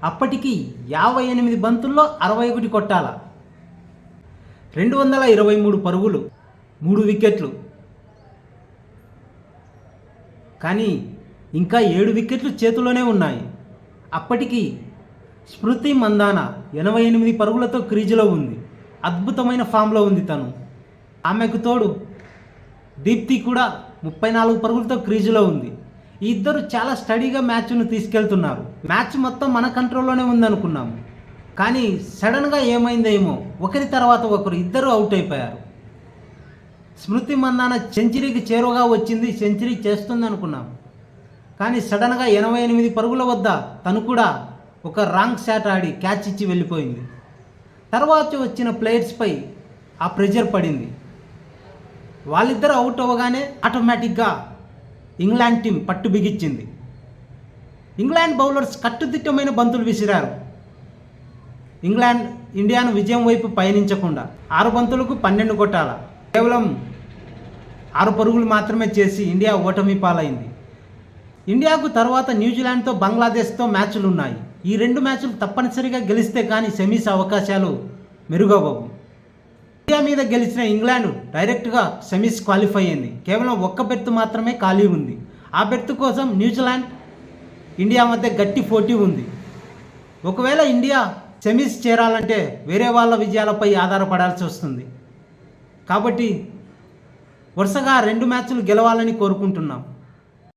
అప్పటికి 58 బంతుల్లో 61 కొట్టాల. 223 పరుగులు, 3 వికెట్లు. కానీ ఇంకా 7 వికెట్లు చేతిలోనే ఉన్నాయి. అప్పటికి స్మృతి మందాన 88 పరుగులతో క్రీజులో ఉంది. అద్భుతమైన ఫామ్లో ఉంది తను. ఆమెకు తోడు దీప్తి కూడా 34 పరుగులతో క్రీజులో ఉంది. ఈ ఇద్దరు చాలా స్టడీగా మ్యాచ్ను తీసుకెళ్తున్నారు. మ్యాచ్ మొత్తం మన కంట్రోల్లోనే ఉందనుకున్నాము, కానీ సడన్గా ఏమైందేమో ఒకరి తర్వాత ఒకరు ఇద్దరు అవుట్ అయిపోయారు. స్మృతి మందాన సెంచరీకి చేరువగా వచ్చింది, సెంచరీ చేస్తుంది అనుకున్నాము. కానీ సడన్గా 88 పరుగుల వద్ద తను కూడా ఒక రాంగ్ షాట్ ఆడి క్యాచ్ ఇచ్చి వెళ్ళిపోయింది. తర్వాత వచ్చిన ప్లేయర్స్పై ఆ ప్రెజర్ పడింది. వాళ్ళిద్దరు అవుట్ అవ్వగానే ఆటోమేటిక్గా ఇంగ్లాండ్ టీం పట్టు బిగించింది. ఇంగ్లాండ్ బౌలర్స్ కట్టుదిట్టమైన బంతులు విసిరారు. ఇంగ్లాండ్ ఇండియాను విజయం వైపు పయనించకుండా 6 బంతులకు 12 కొట్టాల. కేవలం 6 పరుగులు మాత్రమే చేసి ఇండియా ఓటమి పాలైంది. ఇండియాకు తర్వాత న్యూజిలాండ్తో, బంగ్లాదేశ్తో మ్యాచ్లు ఉన్నాయి. ఈ 2 మ్యాచ్లు తప్పనిసరిగా గెలిస్తే కానీ సెమీస్ అవకాశాలు మెరుగవవు. ఇండియా మీద గెలిచిన ఇంగ్లాండ్ డైరెక్ట్గా సెమీస్ క్వాలిఫై అయింది. కేవలం 1 బెర్త్ మాత్రమే ఖాళీ ఉంది. ఆ బెర్త్ కోసం న్యూజిలాండ్, ఇండియా మధ్య గట్టి పోటీ ఉంది. ఒకవేళ ఇండియా సెమీస్ చేరాలంటే వేరే వాళ్ళ విజయాలపై ఆధారపడాల్సి వస్తుంది. కాబట్టి వరుసగా 2 మ్యాచ్లు గెలవాలని కోరుకుంటున్నాం.